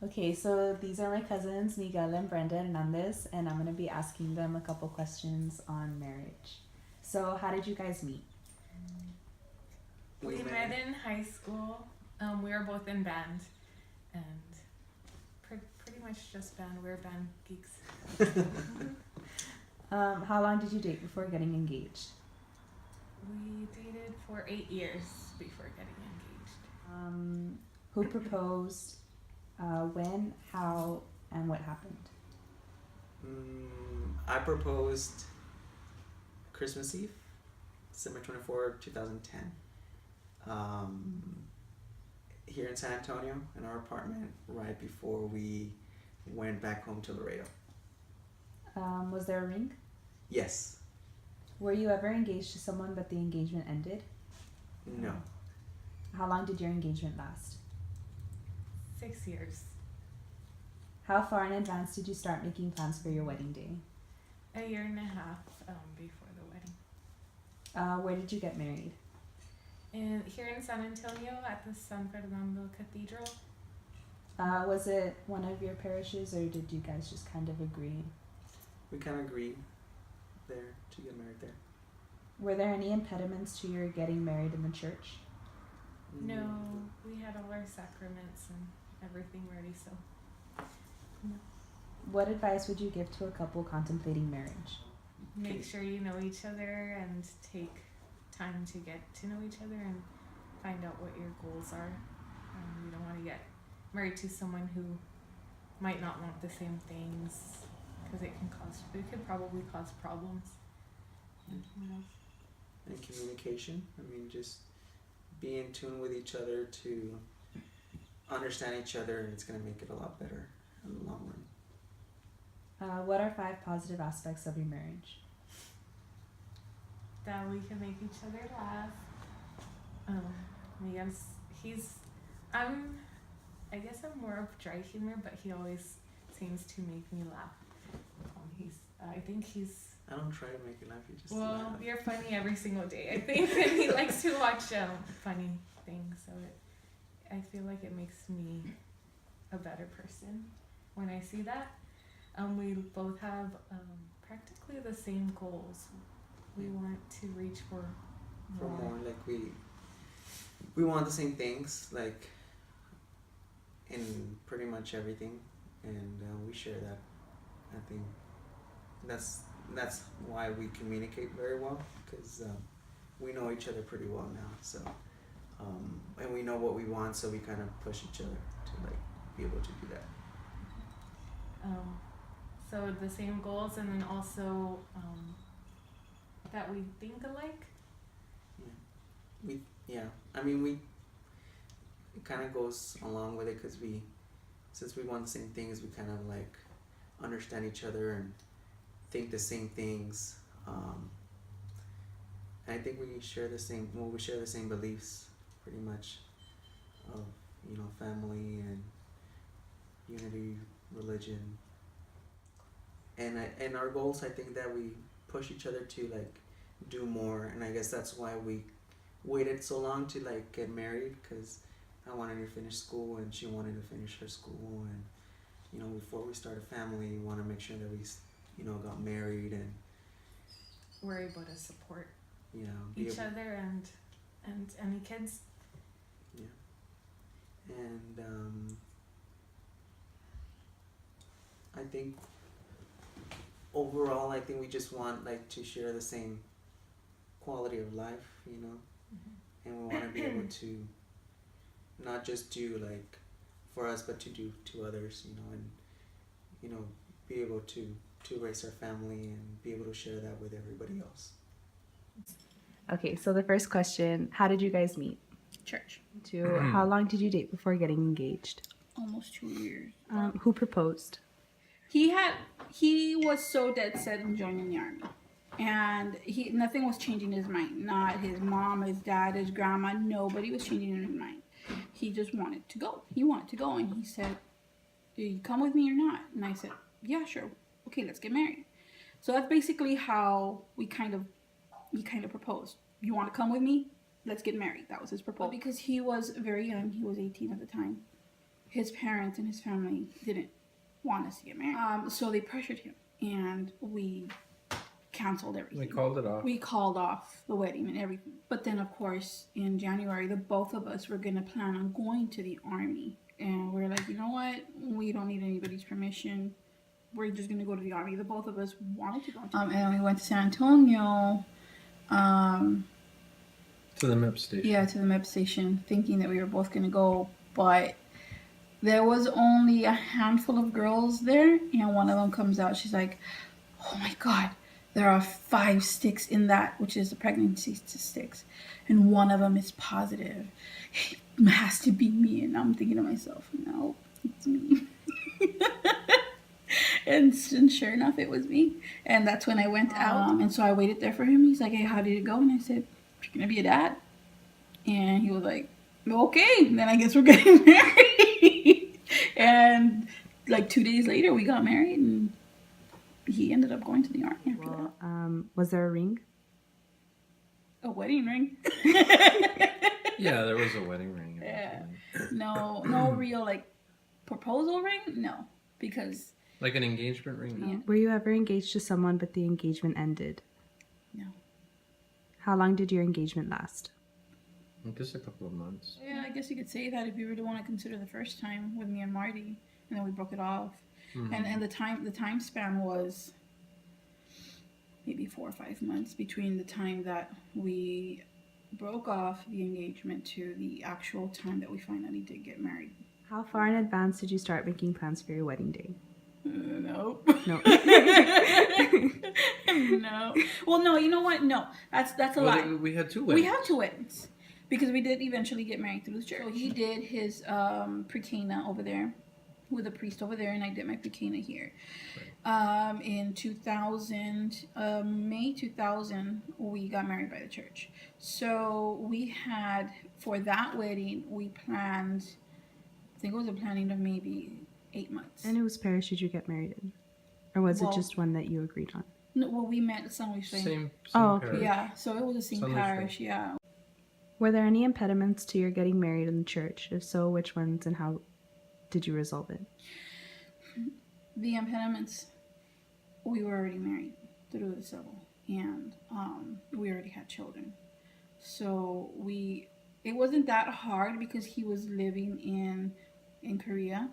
Okay, so these are my cousins, Miguel and Brenda Hernandez, and I'm going to be asking them a couple questions on marriage. So, how did you guys meet? We met in high school. We were both in band, and pretty much just band. We're band geeks. How long did you date before getting engaged? We dated for 8 years before getting engaged. Who proposed? When? How? And what happened? I proposed Christmas Eve, December 24, 2010. Here in San Antonio, in our apartment, right before we went back home to Laredo. Was there a ring? Yes. Were you ever engaged to someone but the engagement ended? No. How long did your engagement last? 6 years. How far in advance did you start making plans for your wedding day? A year and a half before the wedding. Where did you get married? Here in San Antonio at the San Fernando Cathedral. Was it one of your parishes, or did you guys just kind of agree? We kind of agreed there to get married there. Were there any impediments to your getting married in the church? No, we had all our sacraments and everything ready, so no. What advice would you give to a couple contemplating marriage? Make sure you know each other and take time to get to know each other and find out what your goals are. You don't want to get married to someone who might not want the same things, because it could probably cause problems. And what else? And communication. I mean, just be in tune with each other to understand each other, and it's going to make it a lot better in the long run. What are 5 positive aspects of your marriage? That we can make each other laugh. I guess I'm more of dry humor, but he always seems to make me laugh. I don't try to make you laugh. You just Well, laugh. you're funny every single day, I think, and he likes to watch funny things, so I feel like it makes me a better person when I see that. We both have practically the same goals. We want to reach for more. Like we want the same things, like in pretty much everything, and we share that. I think that's why we communicate very well, because we know each other pretty well now. So and we know what we want, so we kind of push each other to like be able to do that. So the same goals, and then also that we think alike. I mean, it kind of goes along with it, because since we want the same things, we kind of like understand each other and think the same things. And I think we share the same beliefs, pretty much, of family and unity, religion, and our goals. I think that we push each other to like do more, and I guess that's why we waited so long to like get married, because I wanted to finish school and she wanted to finish her school, and before we start a family, we want to make sure that we got married and we're able to support each other and any kids. And I think overall, I think we just want like to share the same quality of life, Mm-hmm. and we want to be able to not just do like for us, but to do to others, and be able to raise our family and be able to share that with everybody else. Okay, so the first question, how did you guys meet? Church. How long did you date before getting engaged? Almost 2 years. Who proposed? He was so dead set on joining the army, and nothing was changing his mind. Not his mom, his dad, his grandma. Nobody was changing in his mind. He just wanted to go. He wanted to go, and he said, "Do you come with me or not?" And I said, "Yeah, sure. Okay, let's get married." So that's basically how he kind of proposed. You want to come with me? Let's get married. That was his proposal. Because he was very young. He was 18 at the time. his parents and his family didn't want us to get married. So they pressured him, and we canceled everything. We called it off. We called off the wedding and everything. But then, of course, in January, the both of us were going to plan on going to the army. And we're like, you know what? We don't need anybody's permission. We're just going to go to the army. The both of us wanted to go. And we went to San Antonio. To the MIP station. Yeah, to the MEP station, thinking that we were both going to go. But there was only a handful of girls there. And one of them comes out. She's like, oh my God. There are 5 sticks in that, which is the pregnancy sticks. And one of them is positive. It has to be me. And I'm thinking to myself, no, it's me. and sure enough, it was me. And that's when I went out. And so I waited there for him. He's like, hey, how did it go? And I said, you're going to be a dad. And he was like, okay, then I guess we're getting married. And like 2 days later, we got married. And he ended up going to the army after that. Was there a ring? A wedding ring. Yeah, there was a wedding ring. Yeah. No real like proposal ring. No, because Like an engagement ring? Yeah. Were you ever engaged to someone but the engagement ended? no. How long did your engagement last? Just a couple of months. Yeah, I guess you could say that if you really want to consider the first time with me and Marty, and then we broke it off, and the time span was maybe 4 or 5 months between the time that we broke off the engagement to the actual time that we finally did get married. How far in advance did you start making plans for your wedding day? No. No. No. Well, no. You know what? No. That's a lie. We had 2 We weddings. have 2 weddings because we did eventually get married through the church. So he did his pre-Cana over there with a priest over there, and I did my pre-Cana here. In 2000, May 2000, we got married by the church. So we had, for that wedding, we planned, I think it was a planning of maybe 8 months. And whose parish did you get married in? Or was Well- it just one that you agreed on? No, well, we met at Sunway Street. Same Oh, okay. parish. Yeah, so it was the same Sunway parish, yeah. Were there any impediments to your getting married in the church? If so, which ones and how did you resolve it? The impediments, we were already married through the civil, and we already had children. So it wasn't that hard because he was living in Korea.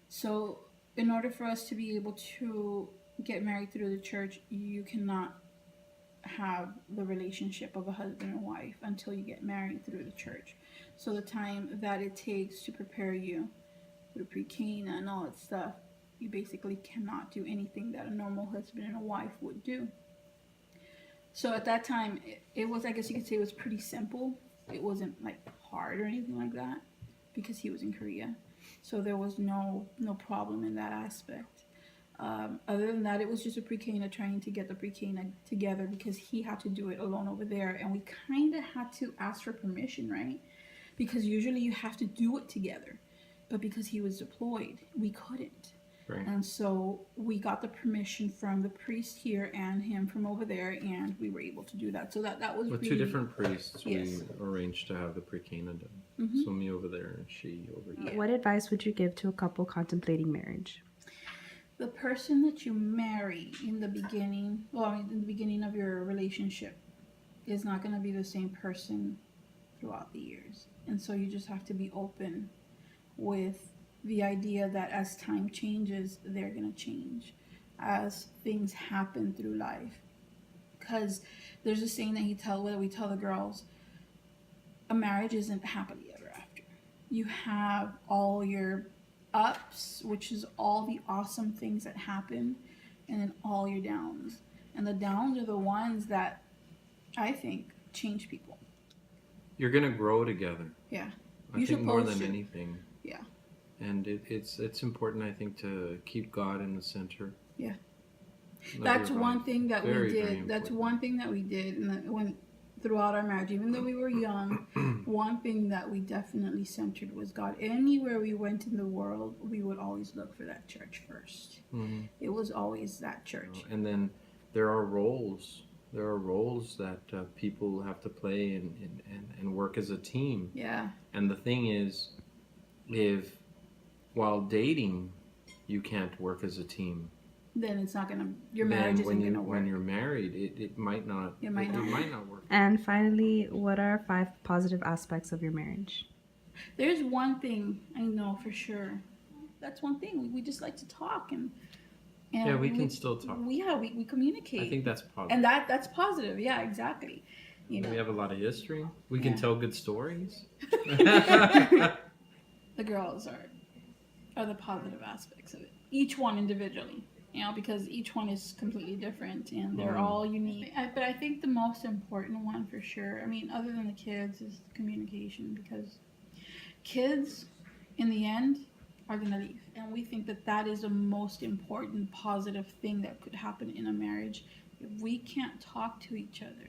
So in order for us to be able to get married through the church, you cannot have the relationship of a husband and wife until you get married through the church. So the time that it takes to prepare you for the pre-Cana and all that stuff, you basically cannot do anything that a normal husband and a wife would do. So at that time, it was, I guess you could say, it was pretty simple. It wasn't like hard or anything like that because he was in Korea. So there was no problem in that aspect. Other than that, it was just a pre-Cana, trying to get the pre-Cana together because he had to do it alone over there. And we kind of had to ask for permission, right? Because usually you have to do it together. But because he was deployed, we couldn't. Right. And so we got the permission from the priest here and him from over there, and we were able to do that. So that was With really... 2 different priests, Yes. we arranged to have the pre-Cana done. Mhm. So me over there and she over here. Yeah. What advice would you give to a couple contemplating marriage? The person that you marry in the beginning, in the beginning of your relationship, is not going to be the same person throughout the years. And so you just have to be open with the idea that as time changes, they're going to change as things happen through life. Because there's a saying that we tell the girls, a marriage isn't happily ever after. You have all your ups, which is all the awesome things that happen, and then all your downs. And the downs are the ones that I think change people. You're going to grow together. Yeah. I You're think more supposed than to. anything. Yeah. And it's important, I think, to keep God in the center. Yeah. of That's your one life. thing that Very, we very did. That's important. one thing that we did, and that when throughout our marriage, even though we were young, one thing that we definitely centered was God. Anywhere we went in the world, we would always look for that church first. Mhm. It was always that church. And then there are roles. There are roles that people have to play and work as a team. Yeah. And the thing is, if while dating, you can't work as a team. Then it's not gonna. Your Then marriage isn't when gonna work. when you're married, it might not. It might not. work. And finally, what are 5 positive aspects of your marriage? There's one thing I know for sure. That's one thing. We just like to talk and Yeah, we can still talk. We communicate. I think that's positive. and that's positive. Yeah, exactly. You know, We have a lot of history. We can Yeah. tell good stories. the girls are the positive aspects of it. Each one individually, you know, because each one is completely different and they're all unique. But I think the most important one for sure, I mean, other than the kids, is communication, because kids, in the end, are gonna leave, and we think that is the most important positive thing that could happen in a marriage. If we can't talk to each other,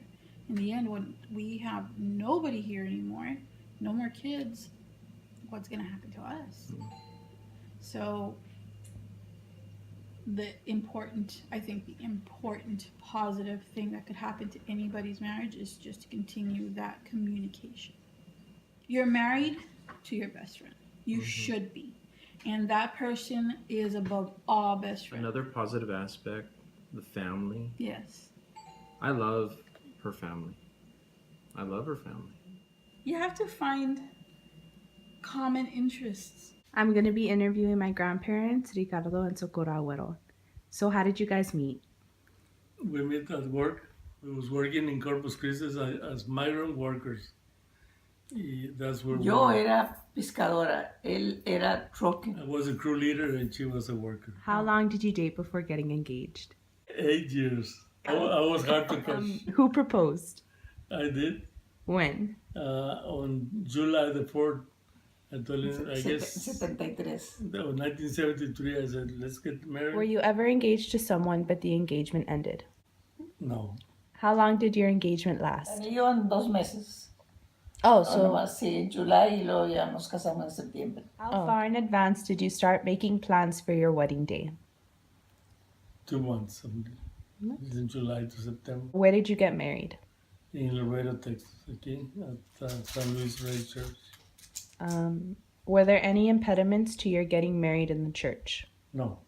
in the end, when we have nobody here anymore, no more kids, what's gonna happen to us? So the important positive thing that could happen to anybody's marriage is just to continue that communication. You're married to your best friend. You should be. And that person is above all best friends. Another positive aspect, the family. Yes. I love her family. I love her family. You have to find common interests. I'm going to be interviewing my grandparents, Ricardo and Socorro Agüero. So how did you guys meet? We met at work. We was working in Corpus Christi as migrant workers. Y that's where Yo era pescadora, él era trucker. I was a crew leader and she was a worker. How long did you date before getting engaged? 8 years. I was hard to catch. Who proposed? I did. When? On July the 4th, I told him, I guess, 73. 1973, I said, let's get married. Were you ever engaged to someone but the engagement ended? No. How long did your engagement last? Yo en 2 meses. Oh, No, so nomás, sí, en July y luego ya nos casamos en septiembre. how far in advance did you start making plans for your wedding day? 2 months. It's in July to September. Where did you get married? In Laredo, Texas, okay, at San Luis Rey Church. Were there any impediments to your getting married in the church? No.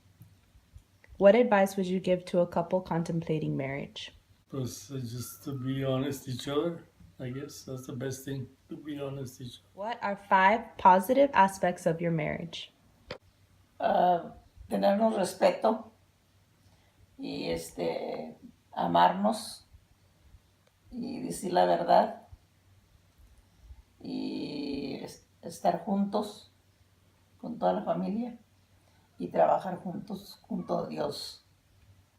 What advice would you give to a couple contemplating marriage? Because just to be honest each other, I guess that's the best thing, to be honest each other. What are 5 positive aspects of your marriage? Tenernos respeto y amarnos y decir la verdad y estar juntos con toda la familia y trabajar juntos junto a Dios.